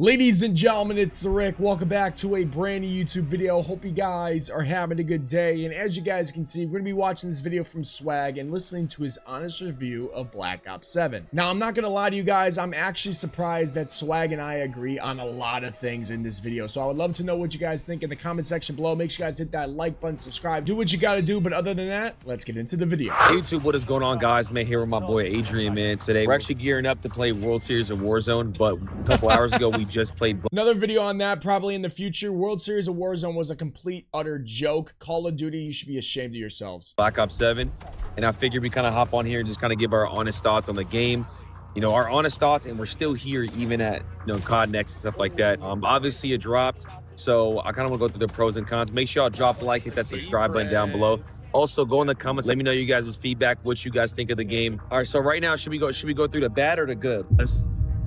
Ladies and gentlemen, it's the Rick. Welcome back to a brand new YouTube video. Hope you guys are having a good day. And as you guys can see, we're going to be watching this video from Swagg and listening to his honest review of Black Ops 7. Now, I'm not going to lie to you guys. I'm actually surprised that Swagg and I agree on a lot of things in this video. So I would love to know what you guys think in the comment section below. Make sure you guys hit that like button, subscribe, do what you got to do. But other than that, let's get into the video. Hey YouTube, what is going on, guys? Man, here with my boy Adrian, man. Today we're actually gearing up to play World Series of Warzone, but a couple hours ago we just played another video on that probably in the future. World Series of Warzone was a complete utter joke. Call of Duty, you should be ashamed of yourselves. Black Ops 7, and I figured we kind of hop on here and just kind of give our honest thoughts on the game. You know, our honest thoughts, and we're still here even at, you know, COD NEXT and stuff like that. Obviously it dropped, so I kind of want to go through the pros and cons. Make sure y'all drop a like, hit that subscribe button down below. Also, go in the comments, let me know you guys' feedback, what you guys think of the game. All right, so right now, should we go through the bad or the good? There's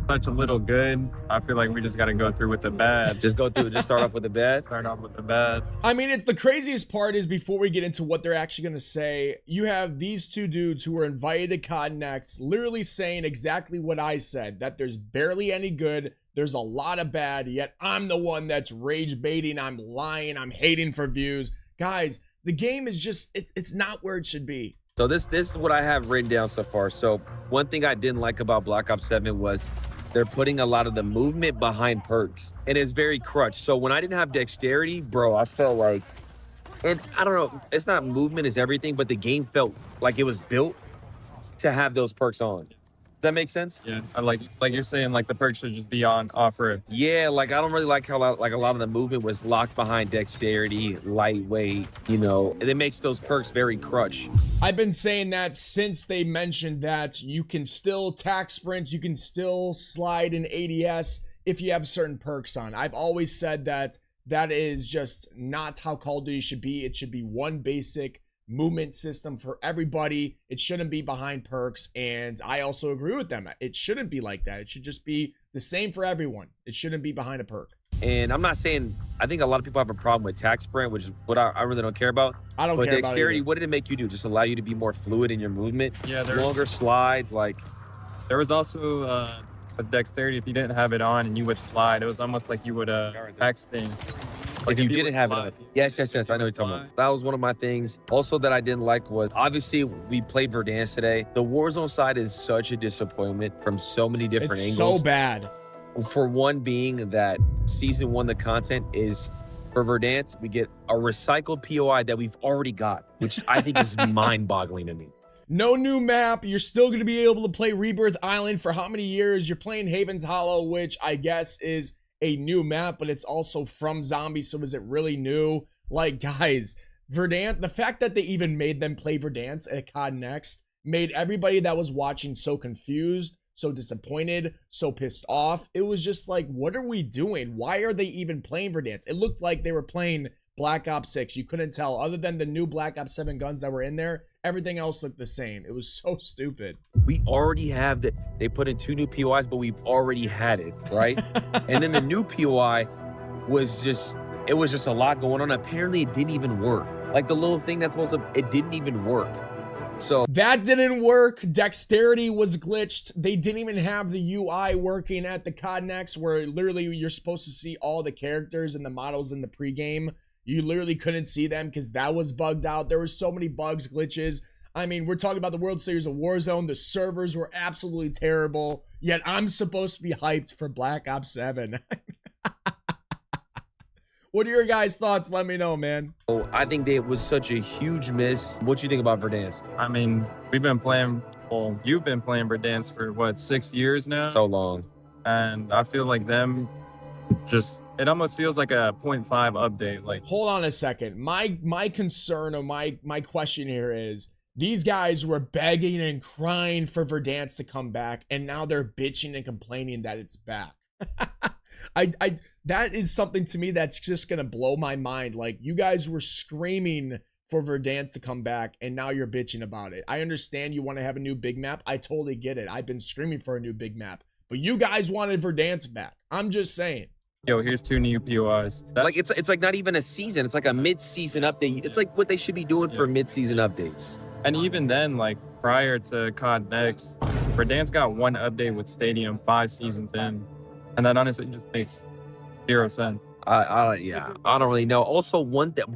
such a little good. I feel like we just got to go through with the bad. Just start off with the bad? Start off with the bad. I mean, the craziest part is before we get into what they're actually going to say, you have these two dudes who were invited to COD NEXT literally saying exactly what I said, that there's barely any good, there's a lot of bad, yet I'm the one that's rage baiting, I'm lying, I'm hating for views. Guys, the game is just, it's not where it should be. So this is what I have written down so far. So one thing I didn't like about Black Ops 7 was they're putting a lot of the movement behind perks, and it's very crutch. So when I didn't have dexterity, bro, I felt like, and I don't know, it's not movement is everything, but the game felt like it was built to have those perks on. Does that make sense? Yeah, I like you're saying, like the perks should just be on offer. Yeah, like I don't really like how a lot of the movement was locked behind dexterity, lightweight, you know, and it makes those perks very crutch. I've been saying that since they mentioned that you can still tack sprint, you can still slide in ADS if you have certain perks on. I've always said that that is just not how Call of Duty should be. It should be one basic movement system for everybody. It shouldn't be behind perks, and I also agree with them. It shouldn't be like that. It should just be the same for everyone. It shouldn't be behind a perk. And I'm not saying, I think a lot of people have a problem with tack sprint, which is what I really don't care about. I don't care about dexterity, it. what did it make you do? Just allow you to be more fluid in your movement? Yeah, longer slides, like. There was also a dexterity, if you didn't have it on and you would slide, it was almost like you would X thing. Like if you didn't have it on. Yes, I know what you're talking about. That was one of my things. Also that I didn't like was, obviously we played Verdansk today. The Warzone side is such a disappointment from so many different angles. It's so bad. For one being that season 1, the content is, for Verdansk, we get a recycled POI that we've already got, which I think is mind-boggling to me. No new map. You're still going to be able to play Rebirth Island for how many years? You're playing Haven's Hollow, which I guess is a new map, but it's also from zombies, so is it really new? Like, guys, Verdansk, the fact that they even made them play Verdansk at COD NEXT made everybody that was watching so confused, so disappointed, so pissed off. It was just like, what are we doing? Why are they even playing Verdansk? It looked like they were playing Black Ops 6. You couldn't tell. Other than the new Black Ops 7 guns that were in there, everything else looked the same. It was so stupid. We already have that. They put in 2 new POIs, but we've already had it, right? And then the new POI was just, it was just a lot going on. Apparently it didn't even work. Like the little thing that's supposed to, it didn't even work. So that didn't work. Dexterity was glitched. They didn't even have the UI working at the COD NEXT, where literally you're supposed to see all the characters and the models in the pregame. You literally couldn't see them because that was bugged out. There were so many bugs, glitches. I mean, we're talking about the World Series of Warzone. The servers were absolutely terrible, yet I'm supposed to be hyped for Black Ops 7. What are your guys' thoughts? Let me know, man. Oh, I think that it was such a huge miss. What you think about Verdansk? I mean, we've been playing, well, you've been playing Verdansk for what, 6 years now? So long. And I feel like them just, it almost feels like a 0.5 update. Like, hold on a second. My concern or my question here is, these guys were begging and crying for Verdansk to come back, and now they're bitching and complaining that it's back. That is something to me that's just gonna blow my mind. Like, you guys were screaming for Verdansk to come back, and now you're bitching about it. I understand you want to have a new big map. I totally get it. I've been screaming for a new big map, but you guys wanted Verdansk back. I'm just saying. Yo, here's 2 new POIs. Like it's like not even a season. It's like a mid-season update. It's like what they should be doing for mid-season updates. And even then, like prior to COD NEXT, Verdansk got 1 update with Stadium 5 seasons in. And that honestly just makes 0 sense. Yeah, I don't really know. Also,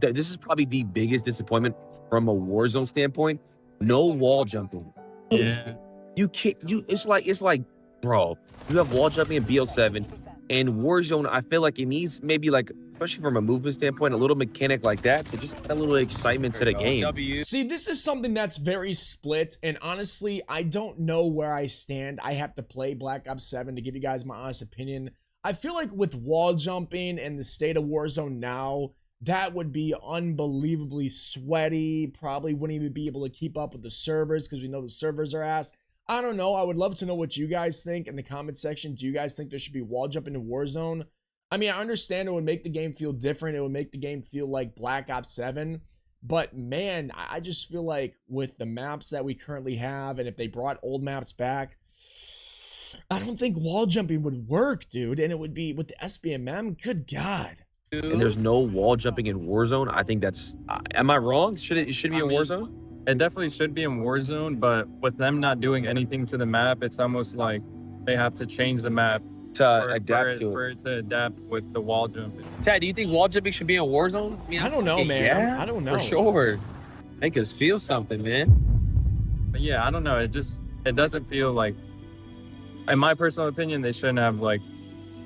this is probably the biggest disappointment from a Warzone standpoint. No wall jumping. Yeah. You can't. It's like, bro. You have wall jumping in BL7 and Warzone. I feel like it needs maybe like, especially from a movement standpoint, a little mechanic like that to just add a little excitement to the game. See, this is something that's very split, and honestly, I don't know where I stand. I have to play Black Ops 7 to give you guys my honest opinion. I feel like with wall jumping and the state of Warzone now, that would be unbelievably sweaty. Probably wouldn't even be able to keep up with the servers because we know the servers are ass. I don't know. I would love to know what you guys think in the comment section. Do you guys think there should be wall jumping in Warzone? I mean, I understand it would make the game feel different. It would make the game feel like Black Ops 7. But man, I just feel like with the maps that we currently have, and if they brought old maps back, I don't think wall jumping would work, dude. And it would be with the SBMM. Good God. And there's no wall jumping in Warzone. I think that's. Am I wrong? Should it be in Warzone? It definitely should be in Warzone, but with them not doing anything to the map, it's almost like they have to change the map to adapt to it. For it to adapt with the wall jumping. Chad, do you think wall jumping should be in Warzone? I don't know, man. Yeah, I don't know. For sure. Make us feel something, man. But yeah, I don't know. It doesn't feel like, in my personal opinion, they shouldn't have like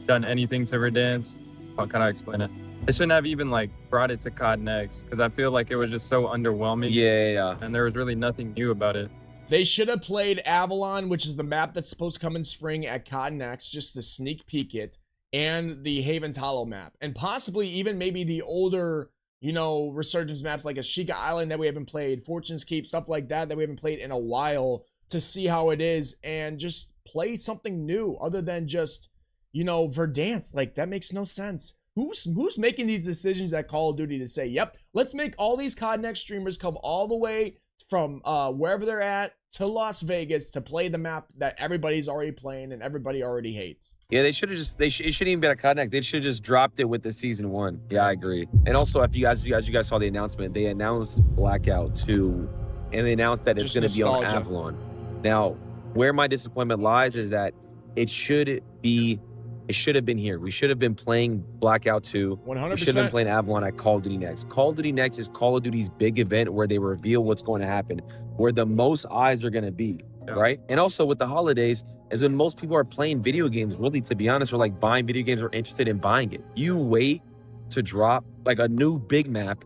done anything to Verdansk. How can I explain it? They shouldn't have even like brought it to COD NEXT because I feel like it was just so underwhelming. Yeah. And there was really nothing new about it. They should have played Avalon, which is the map that's supposed to come in spring at COD NEXT, just to sneak peek it, and the Havens Hollow map, and possibly even maybe the older, you know, Resurgence maps like Ashika Island that we haven't played, Fortune's Keep, stuff like that we haven't played in a while, to see how it is and just play something new other than just, you know, Verdansk. Like, that makes no sense. Who's making these decisions at Call of Duty to say, yep, let's make all these COD NEXT streamers come all the way from wherever they're at to Las Vegas to play the map that everybody's already playing and everybody already hates? Yeah, they should have just. It shouldn't even be a COD NEXT. They should have just dropped it with the season 1. Yeah, I agree. And also, if you guys saw the announcement, they announced Blackout 2, and they announced that it's going to be on Avalon. Now, where my disappointment lies is that it should have been here. We should have been playing Blackout 2. 100%. We should have been playing Avalon at Call of Duty Next. Call of Duty Next is Call of Duty's big event where they reveal what's going to happen, where the most eyes are going to be, right? And also with the holidays is when most people are playing video games, really, to be honest, or like buying video games or interested in buying it. You wait to drop like a new big map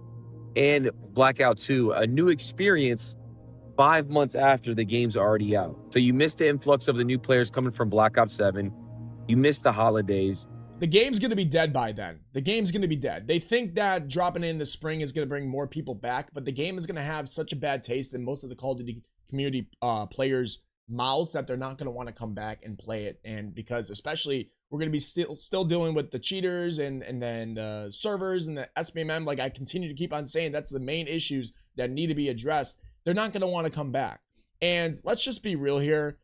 and Blackout 2, a new experience 5 months after the game's already out. So you missed the influx of the new players coming from Black Ops 7. You missed the holidays. The game's going to be dead by then. The game's going to be dead. They think that dropping it in the spring is going to bring more people back, but the game is going to have such a bad taste in most of the Call of Duty community players' mouths that they're not going to want to come back and play it. And because especially we're going to be still dealing with the cheaters and then the servers and the SBMM, like I continue to keep on saying, that's the main issues that need to be addressed. They're not going to want to come back. And let's just be real here.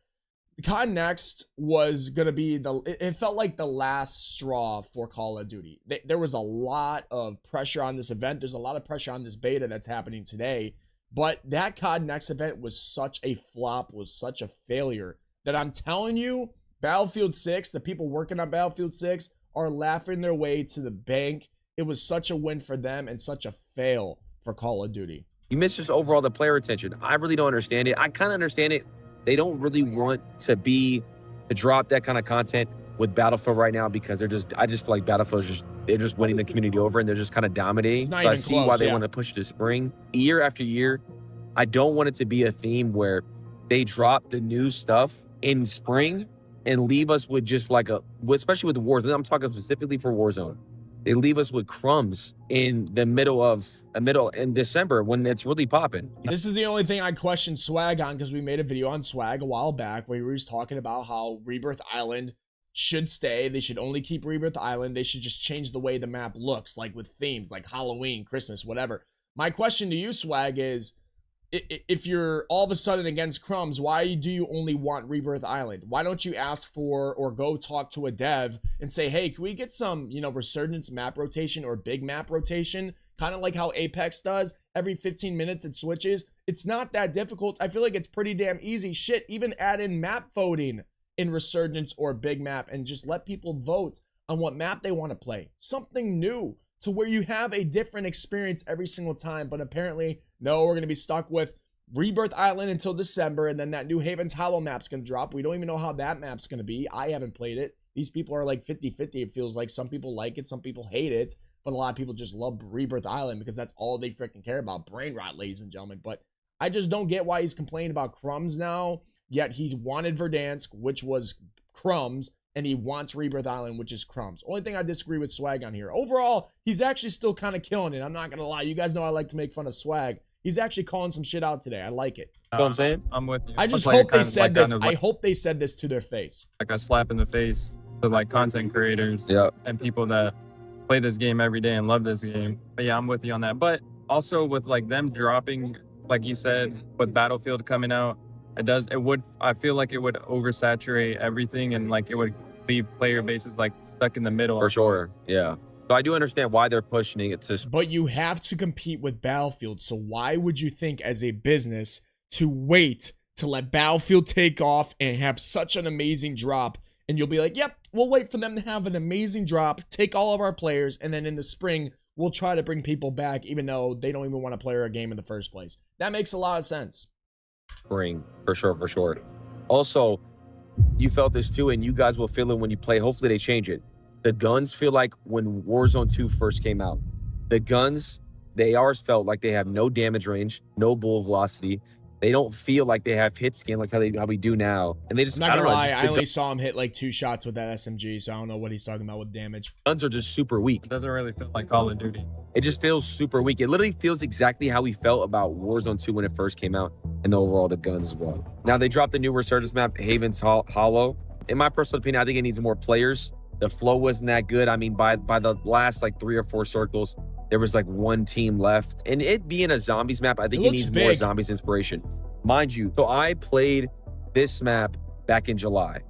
COD NEXT was going to be it felt like the last straw for Call of Duty. There was a lot of pressure on this event. There's a lot of pressure on this beta that's happening today. But that COD NEXT event was such a flop, was such a failure, that I'm telling you, Battlefield 6, the people working on Battlefield 6 are laughing their way to the bank. It was such a win for them and such a fail for Call of Duty. You missed just overall the player retention. I really don't understand it. I kind of understand it. They don't really want to drop that kind of content with Battlefield right now because I just feel like Battlefield's they're just winning the community over and they're just kind of dominating. So I see why they want to push it to spring. Year after year, I don't want it to be a theme where they drop the new stuff in spring and leave us with just like especially with Warzone. I'm talking specifically for Warzone. They leave us with crumbs in the middle in December when it's really popping. This is the only thing I question Swagg on, because we made a video on Swagg a while back where we were just talking about how Rebirth Island should stay. They should only keep Rebirth Island. They should just change the way the map looks, like with themes like Halloween, Christmas, whatever. My question to you, Swagg, is if you're all of a sudden against crumbs, why do you only want Rebirth Island? Why don't you ask for or go talk to a dev and say, hey, can we get some, you know, Resurgence map rotation or big map rotation? Kind of like how Apex does. Every 15 minutes it switches. It's not that difficult. I feel like it's pretty damn easy. Shit, even add in map voting in Resurgence or Big Map and just let people vote on what map they want to play. Something new to where you have a different experience every single time. But apparently, no, we're going to be stuck with Rebirth Island until December, and then that new Havens Hollow map's going to drop. We don't even know how that map's going to be. I haven't played it. These people are like 50-50. It feels like some people like it, some people hate it, but a lot of people just love Rebirth Island because that's all they freaking care about. Brain rot, ladies and gentlemen. But I just don't get why he's complaining about crumbs now, yet he wanted Verdansk, which was crumbs, and he wants Rebirth Island, which is crumbs. Only thing I disagree with Swagg on here. Overall, he's actually still kind of killing it. I'm not going to lie. You guys know I like to make fun of Swagg. He's actually calling some shit out today. I like it. You know what I'm saying? I'm with you. I just It's like hope a they said this. kind of I hope they said this to their face. like a slap in the face to like content creators and people that play this game every day and love this game. But yeah, I'm with you on that. But also with like them dropping, like you said, with Battlefield coming out, I feel like it would oversaturate everything and like it would leave player bases like stuck in the middle. For sure. Yeah. So I do understand why they're pushing it to. But you have to compete with Battlefield. So why would you think as a business to wait to let Battlefield take off and have such an amazing drop? And you'll be like, yep, we'll wait for them to have an amazing drop, take all of our players, and then in the spring, we'll try to bring people back even though they don't even want to play our game in the first place. That makes a lot of sense. Spring, for sure, for sure. Also, you felt this too, and you guys will feel it when you play. Hopefully they change it. The guns feel like when Warzone 2 first came out. The guns, the ARs felt like they have no damage range, no bullet velocity. They don't feel like they have hit scan like how we do now. And they just, I'm not gonna lie, just I only saw him hit like 2 shots with that SMG, so I don't know what he's talking about with damage. guns are just super weak. It doesn't really feel like Call of Duty. It just feels super weak. It literally feels exactly how we felt about Warzone 2 when it first came out, and overall the guns as well. Now they dropped the new Resurgence map, Havens Hollow. In my personal opinion, I think it needs more players. The flow wasn't that good. I mean, by the last like 3 or 4 circles, there was like 1 team left. And it being a zombies map, I think it needs more zombies inspiration. Mind you, so I played this map back in July,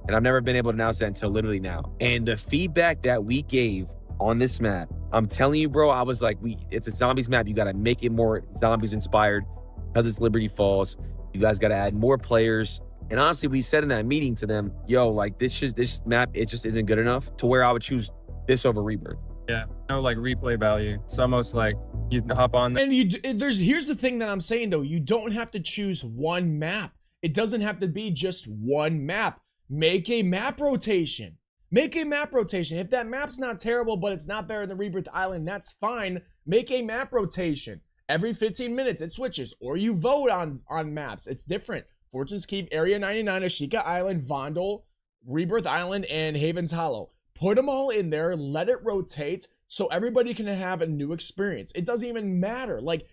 and I've never been able to announce that until literally now. And the feedback that we gave on this map, I'm telling you, bro, I was like, it's a zombies map. You got to make it more zombies inspired because it's Liberty Falls. You guys got to add more players. And honestly, we said in that meeting to them, yo, like this map, it just isn't good enough to where I would choose this over Rebirth. Yeah, no like replay value. It's almost like you hop on. And here's the thing that I'm saying though, you don't have to choose one map. It doesn't have to be just one map. Make a map rotation. Make a map rotation. If that map's not terrible, but it's not better than Rebirth Island, that's fine. Make a map rotation. Every 15 minutes it switches, or you vote on maps. It's different. Fortune's Keep, Area 99, Ashika Island, Vondel, Rebirth Island, and Havens Hollow. Put them all in there, let it rotate so everybody can have a new experience. It doesn't even matter. Like,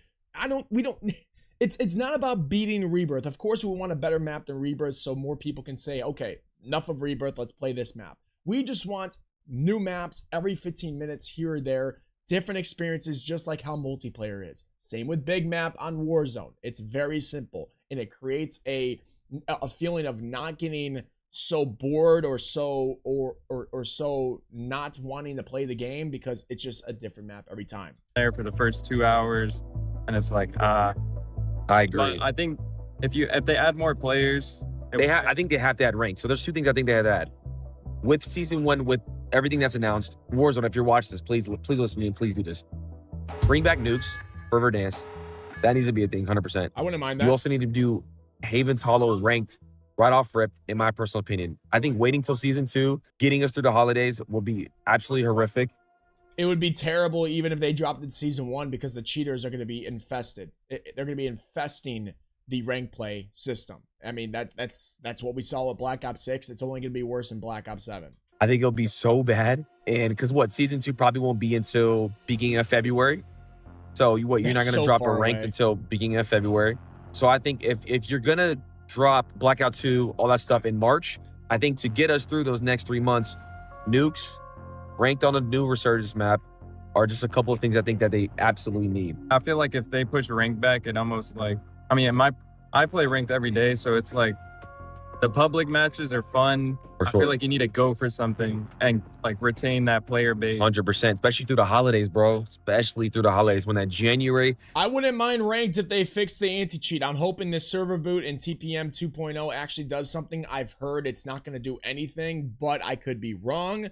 it's not about beating Rebirth. Of course, we want a better map than Rebirth so more people can say, okay, enough of Rebirth, let's play this map. We just want new maps every 15 minutes here or there, different experiences, just like how multiplayer is. Same with Big Map on Warzone. It's very simple, and it creates a feeling of not getting so bored or so not wanting to play the game because it's just a different map every time. There for the first 2 hours, and it's like I agree. But I think if they add more players, I think they have to add rank. So there's 2 things I think they have to add. With season 1, with everything that's announced, Warzone, if you're watching this, please listen to me and please do this. Bring back nukes for Verdansk. That needs to be a thing, 100%. I wouldn't mind that. You also need to do Havens Hollow ranked right off rip, in my personal opinion. I think waiting till season 2, getting us through the holidays will be absolutely horrific. It would be terrible even if they dropped it in season 1 because the cheaters are going to be infested. They're going to be infesting the rank play system. I mean, that's what we saw with Black Ops 6. It's only going to be worse in Black Ops 7. I think it'll be so bad. And because season 2 probably won't be until beginning of February. So you're not going to drop a ranked until beginning of February. So I think if you're going to drop Blackout 2, all that stuff in March, I think to get us through those next 3 months, nukes, ranked on a new Resurgence map, are just a couple of things I think that they absolutely need. I feel like if they push ranked back, it almost like, I mean, I play ranked every day, so it's like The public matches are fun. For I sure. feel like you need to go for something and like retain that player base. 100%, especially through the holidays, bro. Especially through the holidays when that January. I wouldn't mind ranked if they fix the anti-cheat. I'm hoping this server boot and TPM 2.0 actually does something. I've heard it's not going to do anything, but I could be wrong.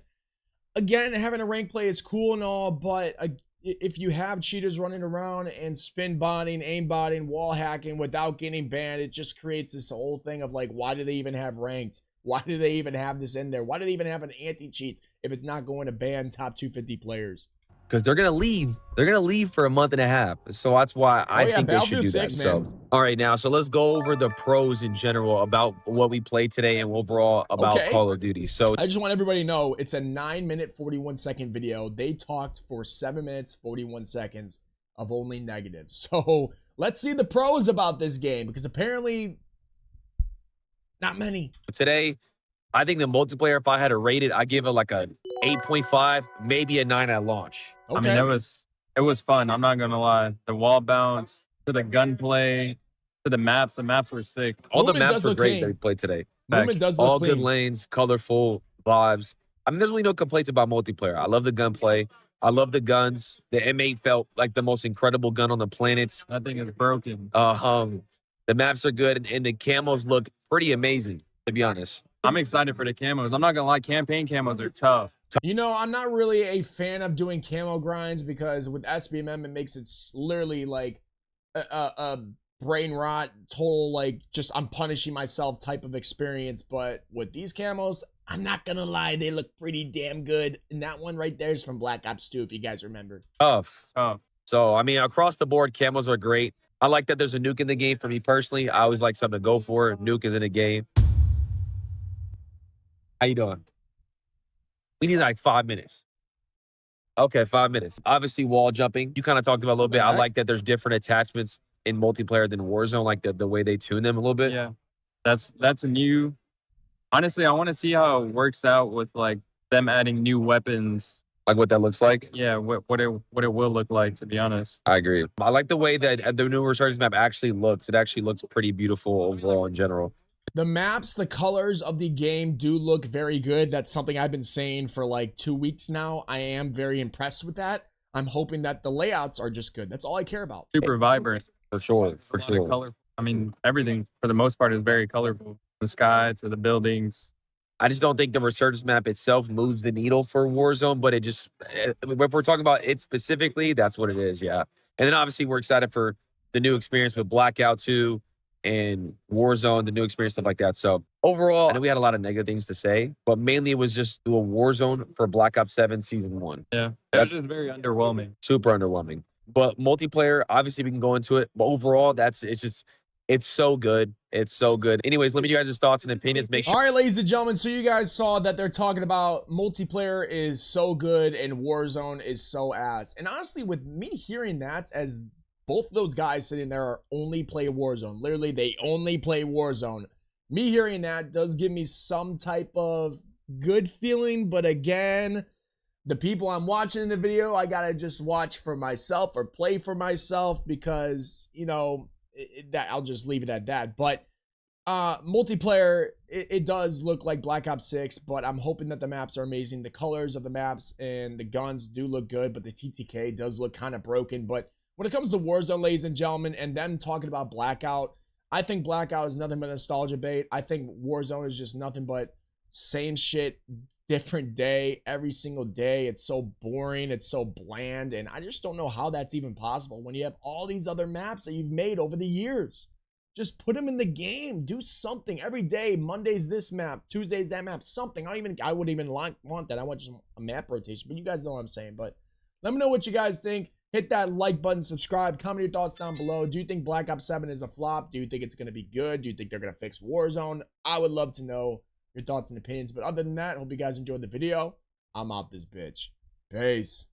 Again, having a rank play is cool and all, but if you have cheaters running around and spin botting, aim botting, wall hacking without getting banned, it just creates this whole thing of like, why do they even have ranked? Why do they even have this in there? Why do they even have an anti-cheat if it's not going to ban top 250 players? Because they're gonna leave. They're gonna leave for a month and a half. So that's why I think they should do that. 6, So, man. all right, now, so let's go over the pros in general about what we played today and overall about Call of Duty. So I just want everybody to know it's a 9-minute 41-second video. They talked for 7 minutes 41 seconds of only negatives. So let's see the pros about this game, because apparently not many. today, I think the multiplayer, if I had to rate it, I give it like a 8.5, maybe a 9 at launch. Okay. I mean, it was fun. I'm not gonna lie. The wall bounce to the gunplay to the maps. The maps were sick. All the Movement maps does were look great clean. that we played today. Movement does look all clean. good lanes, colorful vibes. I mean, there's really no complaints about multiplayer. I love the gunplay. I love the guns. The M8 felt like the most incredible gun on the planet. That thing is broken. The maps are good, and the camos look pretty amazing, to be honest. I'm excited for the camos. I'm not gonna lie, campaign camos are tough. You know, I'm not really a fan of doing camo grinds, because with SBMM, it makes it literally like a brain rot, total, like, just I'm punishing myself type of experience. But with these camos, I'm not gonna lie, they look pretty damn good. And that one right there is from Black Ops 2, if you guys remember. Tough. Tough. So, I mean, across the board, camos are great. I like that there's a nuke in the game for me personally. I always like something to go for. Nuke is in the game. How you doing? We need like 5 minutes. Okay, 5 minutes. Obviously, wall jumping. You kind of talked about a little bit. I like that there's different attachments in multiplayer than Warzone, like the way they tune them a little bit. Yeah, that's a new. Honestly, I want to see how it works out with like them adding new weapons. Like what that looks like. Yeah, what it will look like, to be honest. I agree. I like the way that the new Resurgence map actually looks. It actually looks pretty beautiful overall in general. The maps, the colors of the game do look very good. That's something I've been saying for like 2 weeks now. I am very impressed with that. I'm hoping that the layouts are just good. That's all I care about. Super vibrant. For sure. For A lot of color. I mean, everything for the most part is very colorful. The sky to the buildings. I just don't think the Resurgence map itself moves the needle for Warzone, but it just, if we're talking about it specifically, that's what it is, yeah. And then obviously we're excited for the new experience with Blackout 2 and Warzone, the new experience, stuff like that. So overall, I know we had a lot of negative things to say, but mainly it was just do a Warzone for Black Ops 7 Season 1. Yeah, it was just very underwhelming. Super underwhelming. But multiplayer, obviously we can go into it, but overall, it's so good. It's so good. Anyways, let me know your guys' thoughts and opinions. Make sure. All right, ladies and gentlemen, so you guys saw that they're talking about multiplayer is so good and Warzone is so ass. And honestly, with me hearing that, as both of those guys sitting there are only play Warzone, literally they only play Warzone, me hearing that does give me some type of good feeling. But again, the people I'm watching in the video, I gotta just watch for myself or play for myself, because, you know, that I'll just leave it at that. But multiplayer, it does look like Black Ops 6, but I'm hoping that the maps are amazing. The colors of the maps and the guns do look good, but the TTK does look kind of broken. But when it comes to Warzone, ladies and gentlemen, and then talking about Blackout, I think Blackout is nothing but nostalgia bait. I think Warzone is just nothing but same shit, different day, every single day. It's so boring, it's so bland, and I just don't know how that's even possible when you have all these other maps that you've made over the years. Just put them in the game. Do something every day. Monday's this map, Tuesday's that map, something. I wouldn't even want that. I want just a map rotation, but you guys know what I'm saying. But let me know what you guys think. Hit that like button, subscribe, comment your thoughts down below. Do you think Black Ops 7 is a flop? Do you think it's going to be good? Do you think they're going to fix Warzone? I would love to know your thoughts and opinions. But other than that, hope you guys enjoyed the video. I'm out this bitch. Peace.